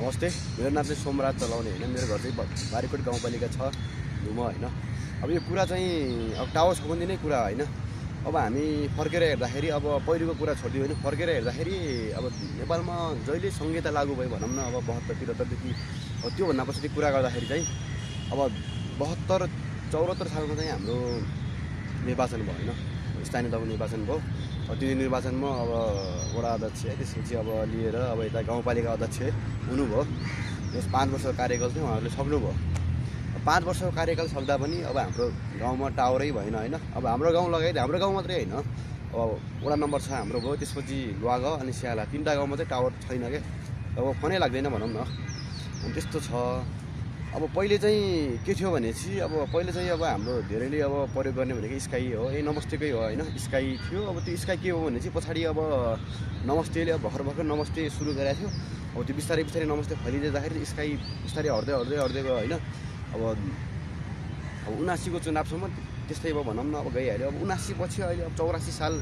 नमस्ते, मेरो नाम चाहिँ सोमराज चलाउने होइन। मेरो घर चाहिँ बारीकोट गाउँपालिका 6 धुम होइन। अब यो कुरा चाहिँ अब टावर सम्बन्धी नै कुरा होइन। अब हामी फर्केर हेर्दाखेरि अब पहिलेको कुरा छोडिदियो होइन, फर्केर हेर्दाखेरि अब नेपालमा जहिले संहिता लागू भयो भनौँ न, अब 72 73देखि त्योभन्दा पछाडि कुरा गर्दाखेरि चाहिँ अब 72 74 सालमा चाहिँ हाम्रो निर्वाचन भयो होइन, स्थानीय तहको निर्वाचन भयो। त्यो निर्वाचनमा अब वडा अध्यक्ष त्यसपछि अब लिएर अब यता गाउँपालिका अध्यक्ष हुनुभयो। यस 5 वर्षको कार्यकाल चाहिँ उहाँहरूले सक्नुभयो। 5 वर्षको कार्यकाल सक्दा पनि अब हाम्रो गाउँमा टावरै भएन होइन। अब हाम्रो गाउँ लगायत हाम्रो गाउँ मात्रै होइन, अब वडा नम्बर 6 हाम्रो भयो, त्यसपछि लुवाग अनि स्याला 3टा गाउँमा चाहिँ टावर छैन क्या। अब फनै लाग्दैन भनौँ न। अनि त्यस्तो छ। अब पहिले चाहिँ के थियो भनेपछि अब पहिले चाहिँ अब हाम्रो धेरैले अब प्रयोग गर्ने भनेको स्काई हो, नमस्तेकै हो होइन। स्काई थियो। अब त्यो स्काई के हो भनेपछि पछाडि अब नमस्तेले अब भर्खर नमस्ते सुरु गरेको थियो। अब त्यो बिस्तारै बिस्तारै नमस्ते फैलिँदाखेरि स्काई बिस्तारै हट्दै गयो होइन। अब 79 को चुनावसम्म त्यस्तै अब भनौँ न, अब गइहाल्यो। अब 79 पछि अहिले अब 84 साल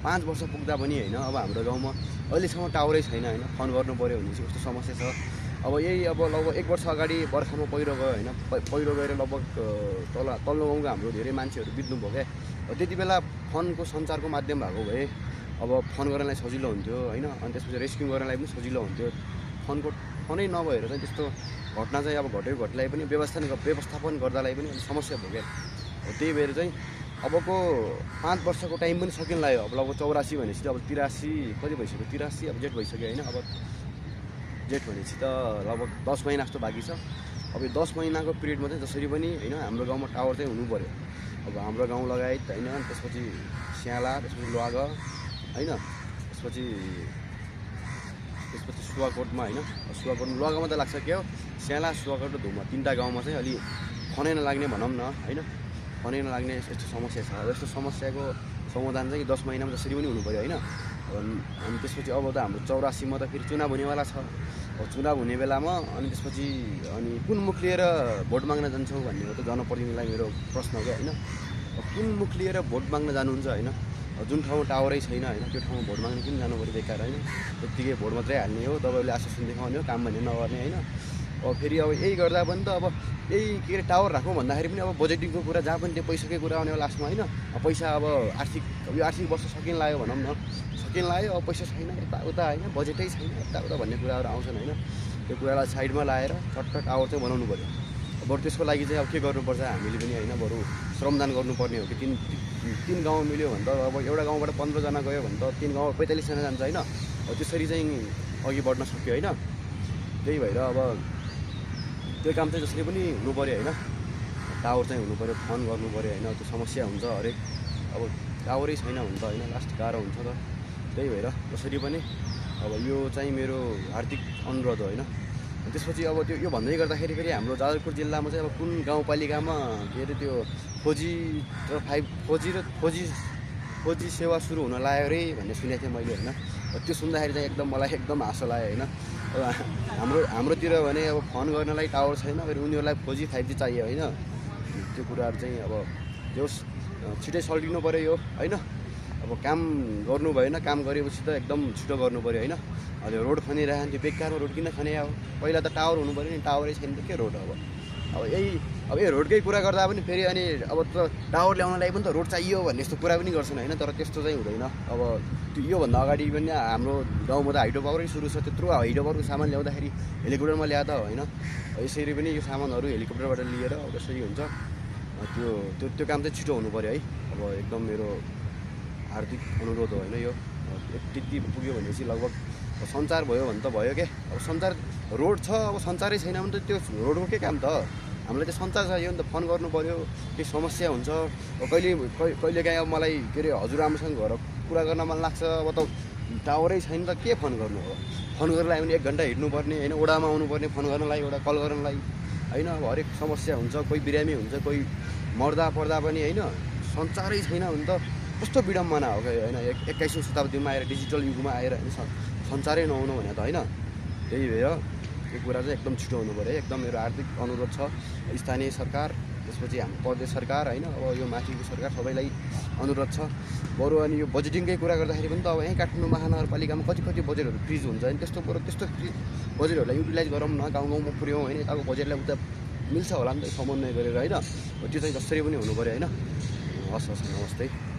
5 वर्ष पुग्दा पनि होइन, अब हाम्रो गाउँमा अहिलेसम्म टावरै छैन होइन। फोन गर्नु पऱ्यो भने चाहिँ कस्तो समस्या छ। अब यही अब लगभग 1 वर्ष अगाडि बर्खामा पहिरो गयो होइन। पहिरो गएर लगभग तल्लो गाउँको हाम्रो धेरै मान्छेहरू बित्नुभयो क्या। त्यति बेला फोनको सञ्चारको माध्यम भएको भए अब फोन गर्नलाई सजिलो हुन्थ्यो होइन। अनि त्यसपछि रेस्क्यु गर्नलाई पनि सजिलो हुन्थ्यो। फोनै नभएर चाहिँ त्यस्तो घटना चाहिँ अब घटेकोलाई पनि व्यवस्थापन गर्दालाई पनि समस्या भयो क्या। त्यही भएर चाहिँ अबको 5 वर्षको टाइम पनि सकिन लाग्यो। अब लगभग 84 भनेपछि अब 83 कति भइसक्यो, 83 अब जेठ भइसक्यो होइन। अब जेठ भनेपछि त लगभग 10 महिना जस्तो बाँकी छ। अब यो 10 महिनाको पिरियडमा चाहिँ जसरी पनि होइन हाम्रो गाउँमा टावर चाहिँ हुनु पऱ्यो। अब हाम्रो गाउँ लगायत होइन, त्यसपछि स्याला, त्यसपछि लुवाग होइन, त्यसपछि सुवाकोटमा होइन। सुवाकोटमा लुवागमा त लाग्छ क्या हो, स्याला सुवाकोट र धुमा 3टा गाउँमा चाहिँ अलि फनै नलाग्ने भनौँ न होइन। फनै नलाग्ने यस्तो समस्या छ। यस्तो समस्याको समाधान चाहिँ 10 महिनामा जसरी पनि हुनु पऱ्यो होइन। अनि त्यसपछि अब त हाम्रो 84 मा त फेरि चुनाव हुनेवाला छ। अब चुनाव हुने बेलामा अनि त्यसपछि अनि कुन मुख लिएर भोट माग्न जान्छौँ भन्ने हो त जनप्रतिनिधिलाई मेरो प्रश्न हो क्या होइन। कुन मुख लिएर भोट माग्न जानुहुन्छ होइन। जुन ठाउँमा टावरै छैन होइन, त्यो ठाउँमा भोट माग्न किन जानु पऱ्यो बेकार होइन। त्यत्तिकै भोट मात्रै हाल्ने हो, तपाईँले आश्वासन देखाउने हो, काम भन्ने नगर्ने होइन। अब फेरि अब यही गर्दा पनि त अब यही के अरे टावर राखौँ भन्दाखेरि पनि अब बजेटिङको कुरा, जहाँ पनि त्यो पैसाकै कुरा आउने हो लास्टमा होइन। पैसा अब यो आर्थिक वर्ष सकिन लाग्यो भनौँ न, सकिन लाग्यो। अब पैसा छैन यताउता होइन, बजेटै छैन यताउता भन्ने कुराहरू आउँछन् होइन। त्यो कुरालाई साइडमा लाएर चट्ट टावर चाहिँ बनाउनु पऱ्यो। बरु त्यसको लागि चाहिँ अब के गर्नुपर्छ हामीले पनि होइन, बरु श्रमदान गर्नुपर्ने हो कि 3 गाउँ मिल्यो भने त अब एउटा गाउँबाट 15 जना गयो भने त 3 गाउँमा 45 जना जान्छ होइन। अब त्यसरी चाहिँ अघि बढ्न सक्यो होइन। त्यही भएर अब त्यो काम चाहिँ जसले पनि हुनु पऱ्यो होइन। टावर चाहिँ हुनु पऱ्यो, फोन गर्नु पऱ्यो होइन। त्यो समस्या हुन्छ हरेक। अब टावरै छैन भने त होइन लास्ट गाह्रो हुन्छ त। त्यही भएर जसरी पनि अब यो चाहिँ मेरो हार्दिक अनुरोध हो होइन। त्यसपछि अब त्यो यो भन्दै गर्दाखेरि फेरि हाम्रो जाजरकोट जिल्लामा चाहिँ अब कुन गाउँपालिकामा के अरे त्यो फोजी सेवा सुरु हुन लाग्यो अरे भन्ने सुनेको थिएँ मैले होइन। त्यो सुन्दाखेरि चाहिँ मलाई एकदम हाँसो लाग्यो होइन। अब हाम्रोतिर भने अब फोन गर्नलाई टावर छैन, फेरि उनीहरूलाई 5G चाहियो होइन। त्यो कुराहरू चाहिँ अब त्यो छिटै सल्टिनु पऱ्यो यो होइन। अब काम गर्नु भएन, काम गरेपछि त एकदम छिटो गर्नु पऱ्यो होइन। अहिले रोड खनिरहेको थियो, बेकारमा रोड किन खन्या हो। पहिला त टावर हुनु पऱ्यो नि, टावरै छैन त के रोड अब यही रोडकै कुरा गर्दा पनि फेरि अनि अब त टावर ल्याउनलाई पनि त रोड चाहियो भन्ने यस्तो कुरा पनि गर्छन् होइन। तर त्यस्तो चाहिँ हुँदैन। अब त्यो योभन्दा अगाडि पनि हाम्रो गाउँमा त हाइड्रो पावरै सुरु छ। त्यत्रो हाइड्रो पावरको सामान ल्याउँदाखेरि हेलिकप्टरमा ल्याएको होइन। यसरी पनि यो सामानहरू हेलिकप्टरबाट लिएर अब कसरी हुन्छ त्यो काम चाहिँ छिटो हुनु पऱ्यो है। अब एकदम मेरो हार्दिक अनुरोध हो होइन। यो त्यति पुग्यो भनेपछि लगभग सञ्चार भयो भने त भयो क्या। अब सञ्चार रोड छ, अब सञ्चारै छैन भने त त्यो रोडको के काम त। हामीलाई त्यो सञ्चार चाहियो नि त, फोन गर्नु पऱ्यो, केही समस्या हुन्छ। अब कहिलेकाहीँ अब मलाई के अरे हजुरआमासँग घर कुरा गर्न मन लाग्छ, अब त टावरै छैन त के फोन गर्नु हो। फोन गर्नलाई पनि 1 घन्टा हिँड्नुपर्ने होइन, ओडामा आउनुपर्ने फोन गर्नलाई, एउटा कल गर्नलाई होइन। अब हरेक समस्या हुन्छ, कोही बिरामी हुन्छ, कोही मर्दा पर्दा पनि होइन। सञ्चारै छैन भने त कस्तो विडम्बना हो क्या होइन। 21औं शताब्दीमा आएर डिजिटल युगमा आएर होइन सञ्चारै नहुनु भने त होइन। त्यही भएर यो कुरा चाहिँ एकदम छिटो हुनु पऱ्यो। एकदम मेरो हार्दिक अनुरोध छ स्थानीय सरकार त्यसपछि हाम्रो प्रदेश सरकार होइन अब यो माथिको सरकार सबैलाई अनुरोध छ बरु अनि यो बजेटिङकै कुरा गर्दाखेरि पनि त अब यहीँ काठमाडौँ महानगरपालिकामा कति बजेटहरू फ्रिज हुन्छ अनि त्यस्तो बजेटहरूलाई युटिलाइज गरौँ न गाउँ गाउँमा पुर्याउँ होइन यताको बजेटलाई उता मिल्छ होला नि त समन्वय गरेर होइन त्यो चाहिँ जसरी पनि हुनु पऱ्यो होइन हस् नमस्ते।